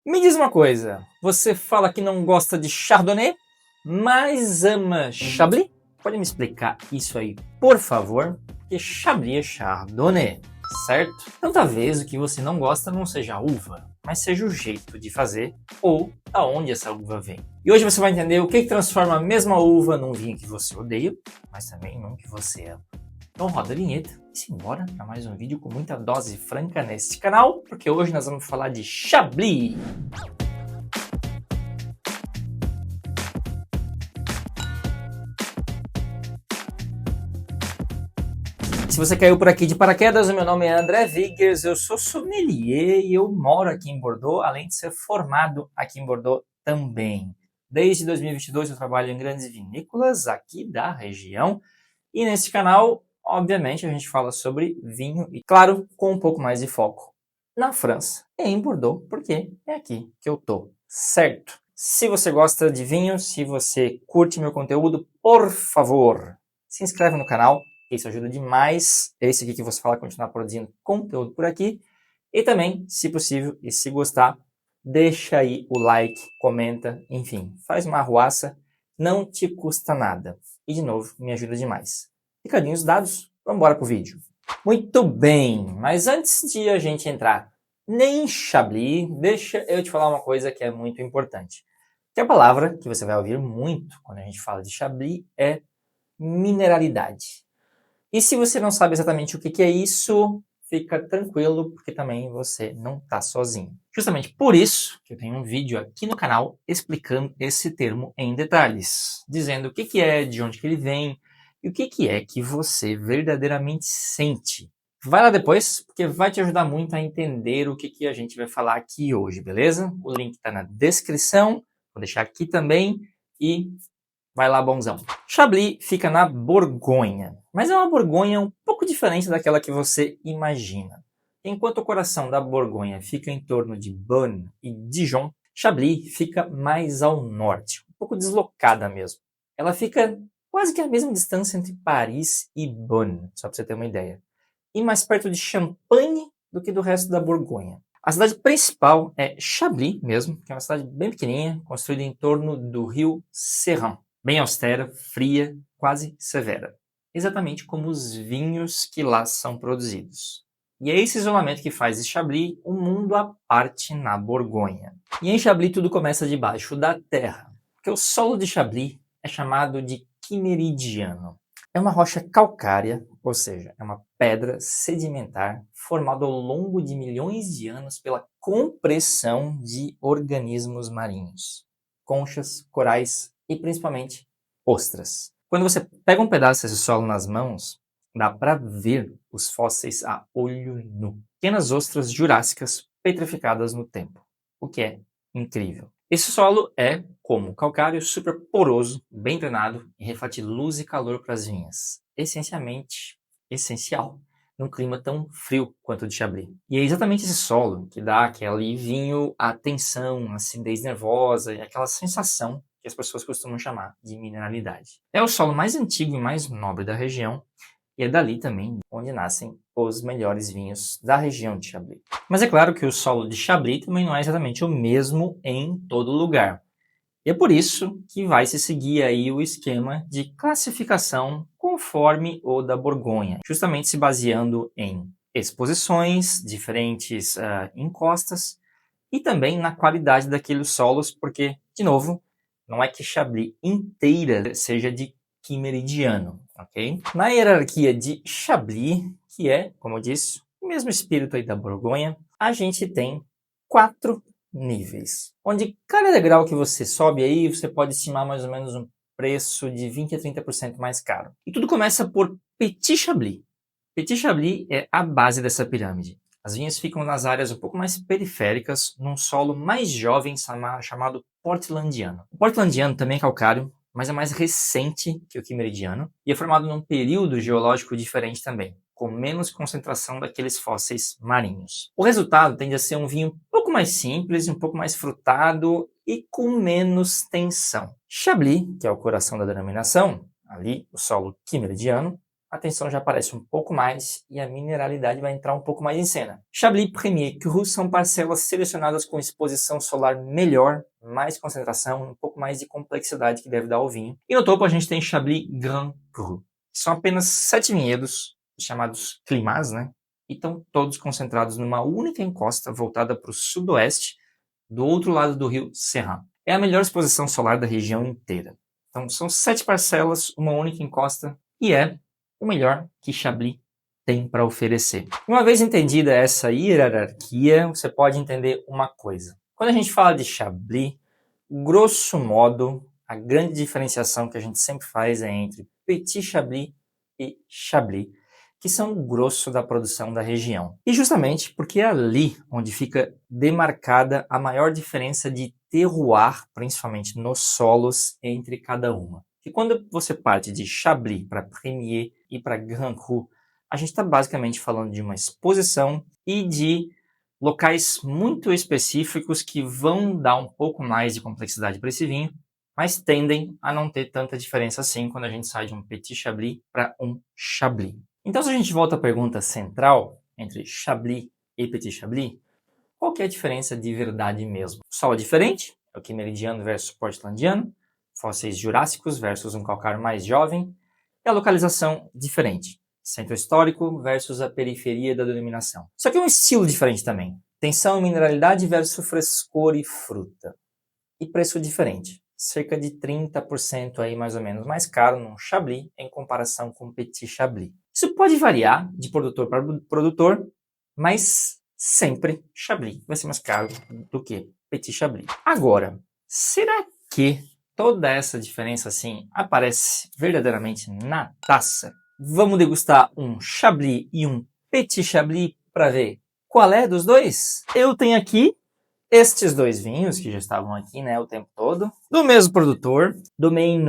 Me diz uma coisa, você fala que não gosta de Chardonnay, mas ama Chablis? Pode me explicar isso aí, por favor? Porque Chablis é Chardonnay, certo? Então talvez o que você não gosta não seja a uva, mas seja o jeito de fazer ou da onde essa uva vem. E hoje você vai entender o que transforma a mesma uva num vinho que você odeia, mas também num que você ama. Então roda a vinheta e simbora para mais um vídeo com muita dose franca neste canal, porque hoje nós vamos falar de Chablis. Se você caiu por aqui de paraquedas, o meu nome é André Wiggers, eu sou sommelier e eu moro aqui em Bordeaux, além de ser formado aqui em Bordeaux também. Desde 2022 eu trabalho em grandes vinícolas aqui da região e nesse canal, obviamente, a gente fala sobre vinho e, claro, com um pouco mais de foco na França e em Bordeaux, porque é aqui que eu tô, certo? Se você gosta de vinho, se você curte meu conteúdo, por favor, se inscreve no canal. Isso ajuda demais esse aqui que você fala continuar produzindo conteúdo por aqui. E também, se possível e se gostar, deixa aí o like, comenta, enfim, faz uma arruaça, não te custa nada. E de novo, me ajuda demais. Recadinhos dados, vamos embora pro vídeo. Muito bem, mas antes de a gente entrar nem Chablis, deixa eu te falar uma coisa que é muito importante. Que a palavra que você vai ouvir muito quando a gente fala de Chablis é mineralidade. E se você não sabe exatamente o que é isso, fica tranquilo, porque também você não está sozinho. Justamente por isso que eu tenho um vídeo aqui no canal explicando esse termo em detalhes, dizendo o que é, de onde que ele vem e o que é que você verdadeiramente sente. Vai lá depois, porque vai te ajudar muito a entender o que a gente vai falar aqui hoje, beleza? O link está na descrição, vou deixar aqui também e vai lá, bonzão. Chablis fica na Borgonha, mas é uma Borgonha um pouco diferente daquela que você imagina. Enquanto o coração da Borgonha fica em torno de Beaune e Dijon, Chablis fica mais ao norte, um pouco deslocada mesmo. Ela fica quase que a mesma distância entre Paris e Beaune, só para você ter uma ideia. E mais perto de Champagne do que do resto da Borgonha. A cidade principal é Chablis mesmo, que é uma cidade bem pequenininha, construída em torno do rio Serrant. Bem austera, fria, quase severa. Exatamente como os vinhos que lá são produzidos. E é esse isolamento que faz de Chablis um mundo à parte na Borgonha. E em Chablis tudo começa debaixo da terra, porque o solo de Chablis é chamado de quimeridiano. É uma rocha calcária, ou seja, é uma pedra sedimentar formada ao longo de milhões de anos pela compressão de organismos marinhos, conchas, corais e principalmente ostras. Quando você pega um pedaço desse solo nas mãos, dá para ver os fósseis a olho nu. Pequenas ostras jurássicas petrificadas no tempo, o que é incrível. Esse solo é, como calcário, super poroso, bem drenado e reflete luz e calor para as vinhas. Essencialmente, essencial num clima tão frio quanto o de Chablis. E é exatamente esse solo que dá aquele vinho a tensão, a acidez nervosa e aquela sensação que as pessoas costumam chamar de mineralidade. É o solo mais antigo e mais nobre da região, e é dali também onde nascem os melhores vinhos da região de Chablis. Mas é claro que o solo de Chablis também não é exatamente o mesmo em todo lugar. E é por isso que vai se seguir aí o esquema de classificação conforme o da Borgonha, justamente se baseando em exposições, diferentes encostas e também na qualidade daqueles solos, porque, de novo, não é que Chablis inteira seja de quimeridiano, ok? Na hierarquia de Chablis, que é, como eu disse, o mesmo espírito aí da Borgonha, a gente tem 4 níveis, onde cada degrau que você sobe aí, você pode estimar mais ou menos um preço de 20 a 30% mais caro. E tudo começa por Petit Chablis. Petit Chablis é a base dessa pirâmide. As vinhas ficam nas áreas um pouco mais periféricas, num solo mais jovem chamado portlandiano. O portlandiano também é calcário, mas é mais recente que o quimeridiano e é formado num período geológico diferente também, com menos concentração daqueles fósseis marinhos. O resultado tende a ser um vinho um pouco mais simples, um pouco mais frutado e com menos tensão. Chablis, que é o coração da denominação, ali o solo quimeridiano, a tensão já aparece um pouco mais e a mineralidade vai entrar um pouco mais em cena. Chablis Premier Cru são parcelas selecionadas com exposição solar melhor, mais concentração, um pouco mais de complexidade que deve dar ao vinho. E no topo a gente tem Chablis Grand Cru. São apenas 7 vinhedos, chamados climats, né? E estão todos concentrados numa única encosta voltada para o sudoeste, do outro lado do rio Serran. É a melhor exposição solar da região inteira. Então são 7 parcelas, uma única encosta, e é o melhor que Chablis tem para oferecer. Uma vez entendida essa hierarquia, você pode entender uma coisa. Quando a gente fala de Chablis, grosso modo, a grande diferenciação que a gente sempre faz é entre Petit Chablis e Chablis, que são o grosso da produção da região. E justamente porque é ali onde fica demarcada a maior diferença de terroir, principalmente nos solos, entre cada uma. E quando você parte de Chablis para Premier e para Grand Cru, a gente está basicamente falando de uma exposição e de locais muito específicos que vão dar um pouco mais de complexidade para esse vinho, mas tendem a não ter tanta diferença assim quando a gente sai de um Petit Chablis para um Chablis. Então, se a gente volta à pergunta central entre Chablis e Petit Chablis, qual que é a diferença de verdade mesmo? O solo é diferente, é o que meridiano versus portlandiano, fósseis jurássicos versus um calcário mais jovem, e a localização diferente, centro histórico versus a periferia da denominação. Só que é um estilo diferente também, tensão e mineralidade versus frescor e fruta. E preço diferente, cerca de 30% aí mais ou menos mais caro num Chablis em comparação com Petit Chablis. Isso pode variar de produtor para produtor, mas sempre Chablis vai ser mais caro do que Petit Chablis. Agora, será que toda essa diferença assim aparece verdadeiramente na taça? Vamos degustar um Chablis e um Petit Chablis para ver qual é dos dois? Eu tenho aqui estes dois vinhos, que já estavam aqui, né, o tempo todo, do mesmo produtor, Domaine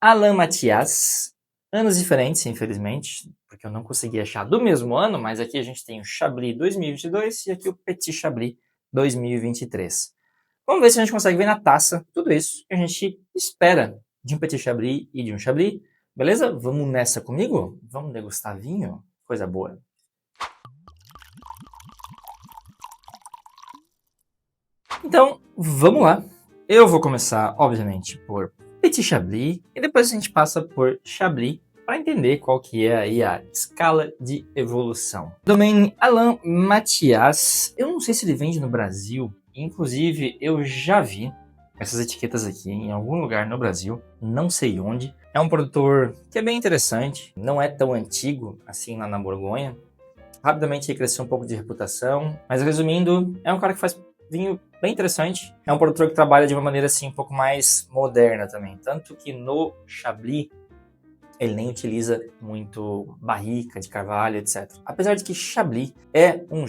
Alain Mathias, anos diferentes, infelizmente, porque eu não consegui achar do mesmo ano, mas aqui a gente tem o Chablis 2022 e aqui o Petit Chablis 2023. Vamos ver se a gente consegue ver na taça tudo isso que a gente espera de um Petit Chablis e de um Chablis, beleza? Vamos nessa comigo? Vamos degustar vinho? Coisa boa. Então, vamos lá. Eu vou começar, obviamente, por Petit Chablis e depois a gente passa por Chablis para entender qual que é aí a escala de evolução. Domaine Alain Mathias, eu não sei se ele vende no Brasil, inclusive eu já vi essas etiquetas aqui em algum lugar no Brasil, não sei onde. É um produtor que é bem interessante, não é tão antigo assim lá na Borgonha. Rapidamente ele cresceu um pouco de reputação, mas resumindo, é um cara que faz vinho bem interessante. É um produtor que trabalha de uma maneira assim um pouco mais moderna também. Tanto que no Chablis ele nem utiliza muito barrica de carvalho, etc. Apesar de que Chablis é um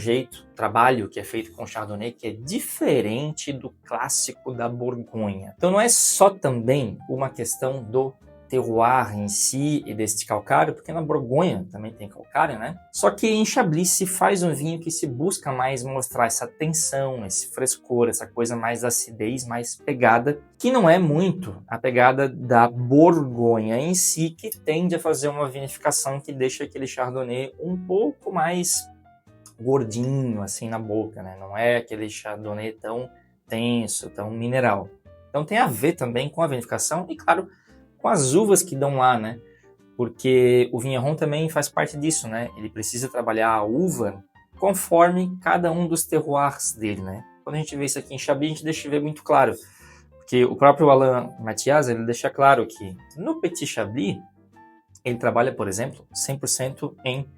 trabalho que é feito com Chardonnay que é diferente do clássico da Borgonha. Então não é só também uma questão do terroir em si e deste calcário, porque na Borgonha também tem calcário, né? Só que em Chablis se faz um vinho que se busca mais mostrar essa tensão, esse frescor, essa coisa mais acidez, mais pegada, que não é muito a pegada da Borgonha em si, que tende a fazer uma vinificação que deixa aquele Chardonnay um pouco mais gordinho, assim, na boca, né? Não é aquele Chardonnay tão tenso, tão mineral. Então tem a ver também com a vinificação e, claro, com as uvas que dão lá, né? Porque o Vigneron também faz parte disso, né? Ele precisa trabalhar a uva conforme cada um dos terroirs dele, né? Quando a gente vê isso aqui em Chablis, a gente deixa ver muito claro. Porque o próprio Alain Mathias, ele deixa claro que no Petit Chablis, ele trabalha, por exemplo, 100% em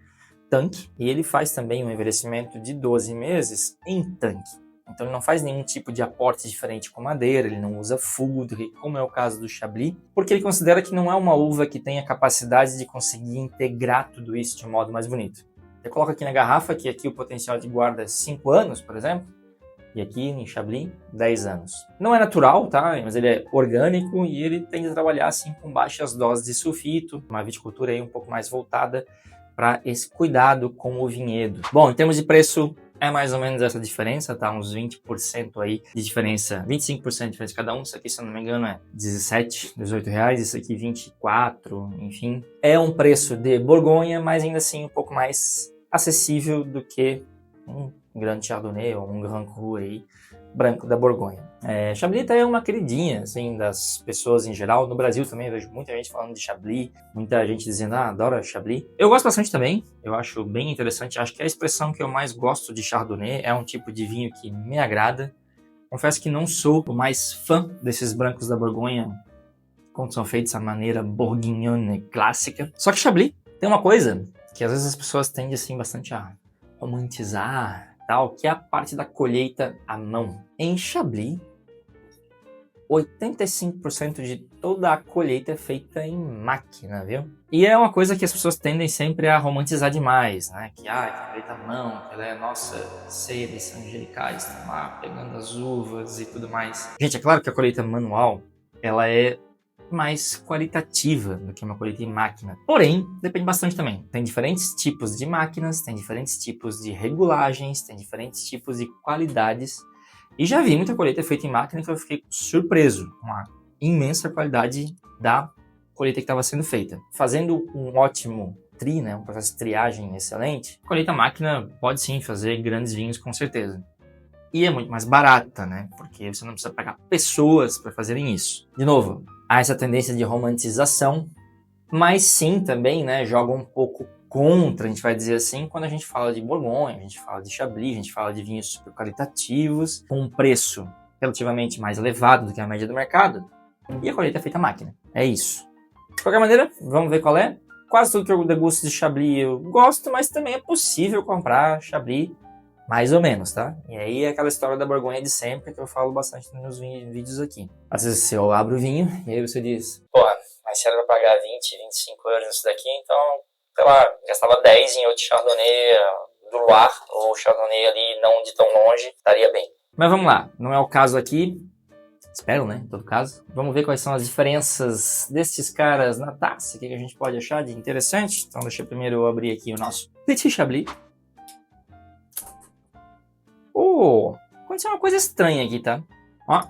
tanque. E ele faz também um envelhecimento de 12 meses em tanque. Então ele não faz nenhum tipo de aporte diferente com madeira, ele não usa foudre, como é o caso do Chablis, porque ele considera que não é uma uva que tem a capacidade de conseguir integrar tudo isso de um modo mais bonito. Ele coloca aqui na garrafa que aqui o potencial de guarda é 5 anos, por exemplo, e aqui em Chablis, 10 anos. Não é natural, tá? Mas ele é orgânico e ele tende a trabalhar assim com baixas doses de sulfito, uma viticultura aí um pouco mais voltada para esse cuidado com o vinhedo. Bom, em termos de preço, é mais ou menos essa diferença, tá? Uns 20% aí de diferença, 25% de diferença de cada um. Isso aqui, se eu não me engano, é 17, 18 reais. Isso aqui, 24, enfim. É um preço de Borgonha, mas ainda assim um pouco mais acessível do que um Grande Chardonnay ou um Grand Cru aí, branco da Borgonha. Chablis é uma queridinha, assim, das pessoas em geral. No Brasil também eu vejo muita gente falando de Chablis, muita gente dizendo, adora Chablis. Eu gosto bastante também, eu acho bem interessante. Acho que a expressão que eu mais gosto de Chardonnay é um tipo de vinho que me agrada. Confesso que não sou o mais fã desses brancos da Borgonha, quando são feitos à maneira bourguignonne clássica. Só que Chablis tem uma coisa que às vezes as pessoas tendem, assim, bastante a romantizar, tal, que é a parte da colheita à mão. Em Chablis, 85% de toda a colheita é feita em máquina, viu? E é uma coisa que as pessoas tendem sempre a romantizar demais, né? Que colheita à mão, que ela é, nossa, seres angelicais, estão lá pegando as uvas e tudo mais. Gente, é claro que a colheita manual, ela é mais qualitativa do que uma colheita em máquina. Porém, depende bastante também. Tem diferentes tipos de máquinas, tem diferentes tipos de regulagens, tem diferentes tipos de qualidades. E já vi muita colheita feita em máquina que eu fiquei surpreso com a imensa qualidade da colheita que estava sendo feita. Fazendo um ótimo um processo de triagem excelente, a colheita máquina pode sim fazer grandes vinhos com certeza. E é muito mais barata, né? Porque você não precisa pagar pessoas para fazerem isso. De novo, há essa tendência de romantização, mas sim também, né, joga um pouco contra, a gente vai dizer assim, quando a gente fala de Borgonha, a gente fala de Chablis, a gente fala de vinhos super qualitativos, com um preço relativamente mais elevado do que a média do mercado, e a colheita é feita à máquina. É isso. De qualquer maneira, vamos ver qual é. Quase tudo que eu degusto de Chablis eu gosto, mas também é possível comprar Chablis mais ou menos, tá? E aí é aquela história da Borgonha de sempre que eu falo bastante nos meus vídeos aqui. Às vezes eu abro o vinho e aí você diz, porra, mas se era pra pagar 20, 25 euros nisso daqui, então, sei lá, gastava 10 em outro Chardonnay do Loire, ou Chardonnay ali não de tão longe, estaria bem. Mas vamos lá, não é o caso aqui, espero, né, em todo caso. Vamos ver quais são as diferenças destes caras na taça, o que a gente pode achar de interessante. Então deixa eu primeiro abrir aqui o nosso Petit Chablis. Aconteceu uma coisa estranha aqui, tá? Ó.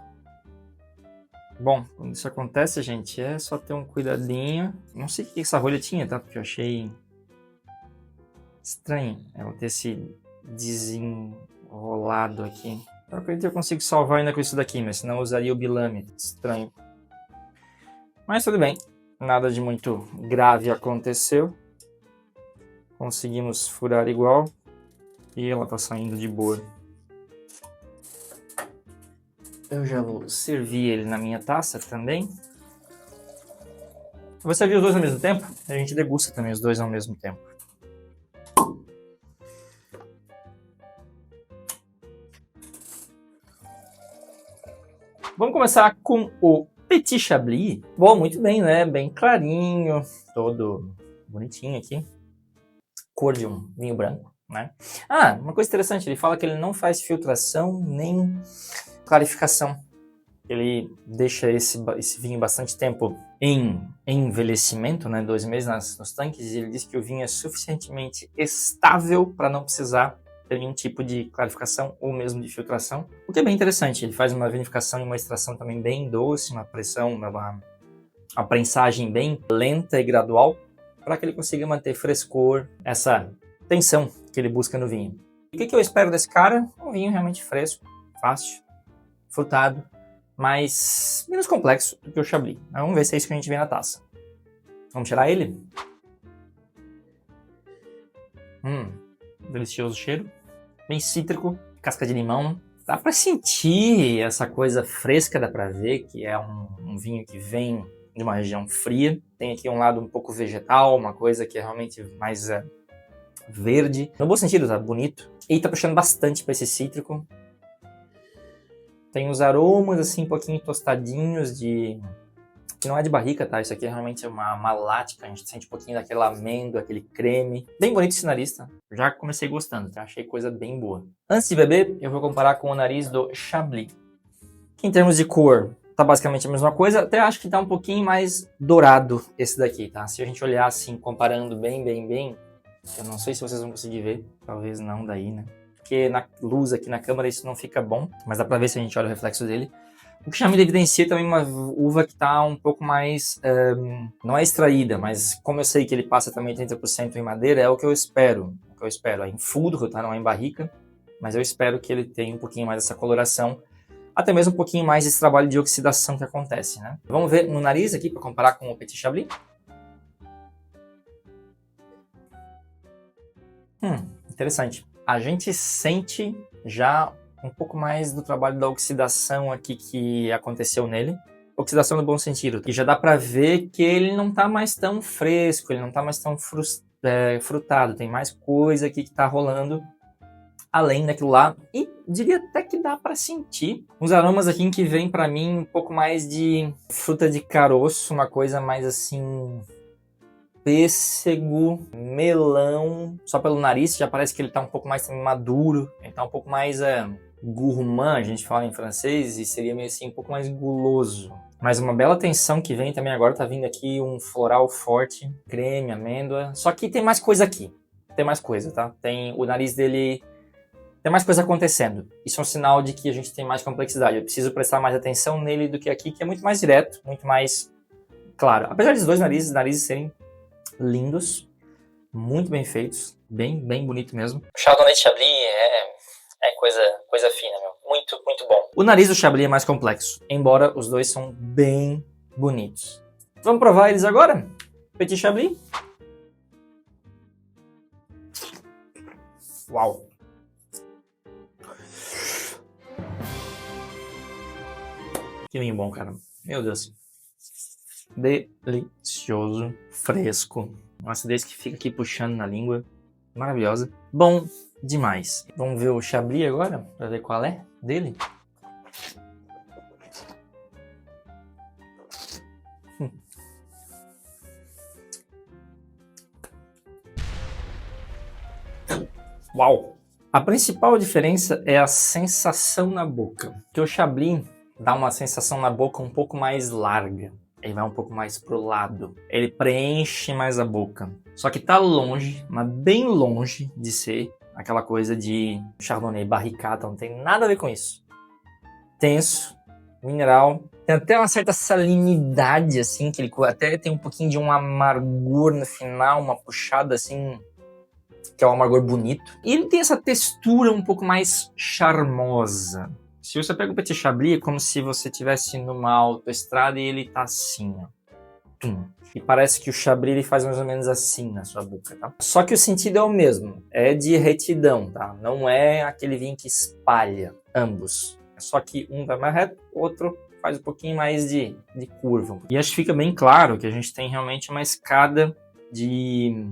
Bom, quando isso acontece, gente, é só ter um cuidadinho. Não sei o que essa rolha tinha, tá? Porque eu achei estranho ela ter se desenrolado aqui. Eu acredito que eu consigo salvar ainda com isso daqui, mas senão eu usaria o bilame. Estranho. Mas tudo bem. Nada de muito grave aconteceu. Conseguimos furar igual. E ela tá saindo de boa. Eu já vou servir ele na minha taça também. Eu vou servir os dois ao mesmo tempo. A gente degusta também os dois ao mesmo tempo. Vamos começar com o Petit Chablis. Bom, muito bem, né? Bem clarinho, todo bonitinho aqui. Cor de um vinho branco, né? Uma coisa interessante, ele fala que ele não faz filtração nem clarificação. Ele deixa esse vinho bastante tempo em envelhecimento, né? 2 meses nos tanques, e ele diz que o vinho é suficientemente estável para não precisar ter nenhum tipo de clarificação ou mesmo de filtração. O que é bem interessante, ele faz uma vinificação e uma extração também bem doce, uma prensagem bem lenta e gradual, para que ele consiga manter frescor, essa tensão que ele busca no vinho. E o que eu espero desse cara? Um vinho realmente fresco, fácil, frutado, mas menos complexo do que o Chablis. Vamos ver se é isso que a gente vê na taça. Vamos tirar ele? Delicioso cheiro. Bem cítrico, casca de limão. Dá pra sentir essa coisa fresca, dá pra ver que é um vinho que vem de uma região fria. Tem aqui um lado um pouco vegetal, uma coisa que é realmente mais verde. No bom sentido, tá bonito. E tá puxando bastante pra esse cítrico. Tem os aromas, assim, um pouquinho tostadinhos que não é de barrica, tá? Isso aqui é realmente uma malática. A gente sente um pouquinho daquela amêndoa, aquele creme. Bem bonito esse nariz, tá? Já comecei gostando, tá? Achei coisa bem boa. Antes de beber, eu vou comparar com o nariz do Chablis. Que em termos de cor, tá basicamente a mesma coisa. Até acho que tá um pouquinho mais dourado esse daqui, tá? Se a gente olhar assim, comparando bem, eu não sei se vocês vão conseguir ver. Talvez não daí, né? porque na luz aqui na câmera isso não fica bom, mas dá pra ver se a gente olha o reflexo dele. O que Chamille evidencia também uma uva que está um pouco mais, não é extraída, mas como eu sei que ele passa também 30% em madeira, é o que eu espero. O que eu espero é em fulcro, tá? Não é em barrica, mas eu espero que ele tenha um pouquinho mais dessa coloração, até mesmo um pouquinho mais desse trabalho de oxidação que acontece, né? Vamos ver no nariz aqui para comparar com o Petit Chablis. Interessante. A gente sente já um pouco mais do trabalho da oxidação aqui que aconteceu nele. Oxidação no bom sentido. E já dá pra ver que ele não tá mais tão fresco, ele não tá mais tão frutado. Tem mais coisa aqui que tá rolando além daquilo lá. E diria até que dá pra sentir uns aromas aqui que vem pra mim um pouco mais de fruta de caroço, uma coisa mais assim... pêssego, melão, só pelo nariz já parece que ele tá um pouco mais maduro, ele tá um pouco mais gourmand, a gente fala em francês, e seria meio assim um pouco mais guloso. Mas uma bela tensão que vem também agora, tá vindo aqui um floral forte, creme, amêndoa, só que tem mais coisa aqui, tem mais coisa, tá? Tem o nariz dele, tem mais coisa acontecendo. Isso é um sinal de que a gente tem mais complexidade, eu preciso prestar mais atenção nele do que aqui, que é muito mais direto, muito mais claro. Apesar dos dois narizes serem lindos, muito bem feitos, bem bonito mesmo. O Chardonnay de Chablis é coisa fina, meu. Muito bom. O nariz do Chablis é mais complexo, embora os dois são bem bonitos. Vamos provar eles agora? Petit Chablis. Uau! Que vinho bom, cara. Meu Deus. Delicioso, fresco, uma acidez que fica aqui puxando na língua, maravilhosa, bom demais. Vamos ver o Chablis agora, para ver qual é dele. Uau! A principal diferença é a sensação na boca, porque o Chablis dá uma sensação na boca um pouco mais larga. Ele vai um pouco mais pro lado. Ele preenche mais a boca. Só que tá longe, mas bem longe de ser aquela coisa de Chardonnay barricado. Não tem nada a ver com isso. Tenso, mineral. Tem até uma certa salinidade, assim, que ele até tem um pouquinho de um amargor no final, uma puxada, assim, que é um amargor bonito. E ele tem essa textura um pouco mais charmosa. Se você pega o Petit Chablis, é como se você estivesse numa autoestrada e ele tá assim, ó. Tum. E parece que o Chablis ele faz mais ou menos assim na sua boca, tá? Só que o sentido é o mesmo, é de retidão, tá? Não é aquele vinho que espalha, ambos. Só que um vai mais reto, o outro faz um pouquinho mais de curva. E acho que fica bem claro que a gente tem realmente uma escada de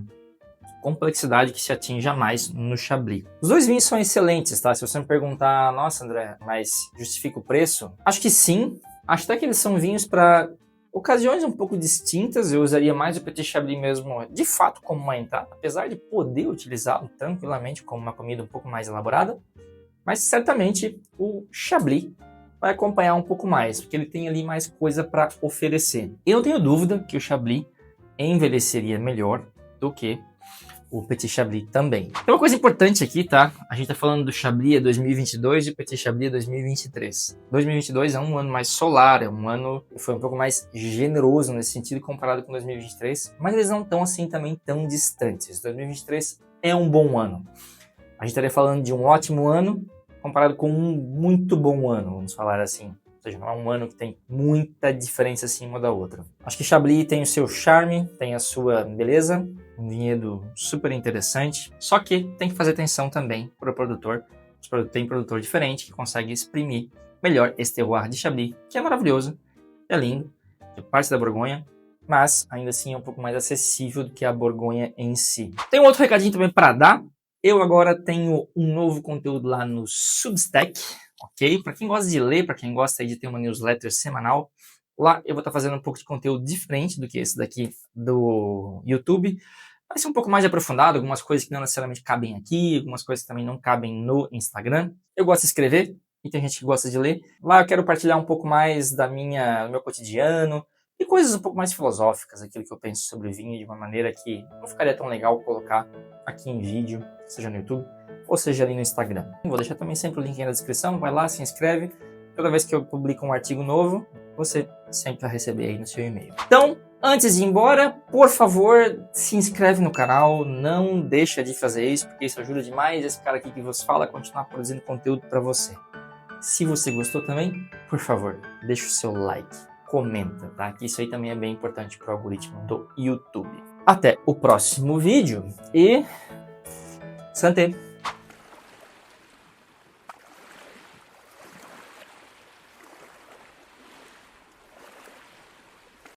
complexidade que se atinge jamais no Chablis. Os dois vinhos são excelentes, tá? Se você me perguntar, nossa, André, mas justifica o preço? Acho que sim. Acho até que eles são vinhos para ocasiões um pouco distintas. Eu usaria mais o Petit Chablis mesmo, de fato, como uma entrada, apesar de poder utilizá-lo tranquilamente como uma comida um pouco mais elaborada. Mas certamente o Chablis vai acompanhar um pouco mais, porque ele tem ali mais coisa para oferecer. E não tenho dúvida que o Chablis envelheceria melhor do que o Petit Chablis também. Tem uma coisa importante aqui, tá? A gente tá falando do Chablis 2022 e o Petit Chablis 2023. 2022 é um ano mais solar, é um ano que foi um pouco mais generoso nesse sentido comparado com 2023, mas eles não estão assim também tão distantes. 2023 é um bom ano. A gente estaria falando de um ótimo ano comparado com um muito bom ano, vamos falar assim. Ou seja, não é um ano que tem muita diferença assim uma da outra. Acho que Chablis tem o seu charme, tem a sua beleza, um vinhedo super interessante, só que tem que fazer atenção também para o produtor. Tem produtor diferente que consegue exprimir melhor esse terroir de Chablis, que é maravilhoso, é lindo, é parte da Borgonha, mas ainda assim é um pouco mais acessível do que a Borgonha em si. Tem um outro recadinho também para dar. Eu agora tenho um novo conteúdo lá no Substack, ok? Para quem gosta de ler, para quem gosta de ter uma newsletter semanal, lá eu vou estar fazendo um pouco de conteúdo diferente do que esse daqui do YouTube. Vai ser um pouco mais aprofundado, algumas coisas que não necessariamente cabem aqui, algumas coisas que também não cabem no Instagram. Eu gosto de escrever e tem gente que gosta de ler. Lá eu quero partilhar um pouco mais do meu cotidiano e coisas um pouco mais filosóficas, aquilo que eu penso sobre vinho de uma maneira que não ficaria tão legal colocar aqui em vídeo, seja no YouTube ou seja ali no Instagram. Vou deixar também sempre o link aí na descrição, vai lá, se inscreve. Toda vez que eu publico um artigo novo, você sempre vai receber aí no seu e-mail. Então, antes de ir embora, por favor, se inscreve no canal, não deixa de fazer isso, porque isso ajuda demais esse cara aqui que vos fala a continuar produzindo conteúdo para você. Se você gostou também, por favor, deixa o seu like, comenta, tá? Que isso aí também é bem importante para o algoritmo do YouTube. Até o próximo vídeo e... Santé!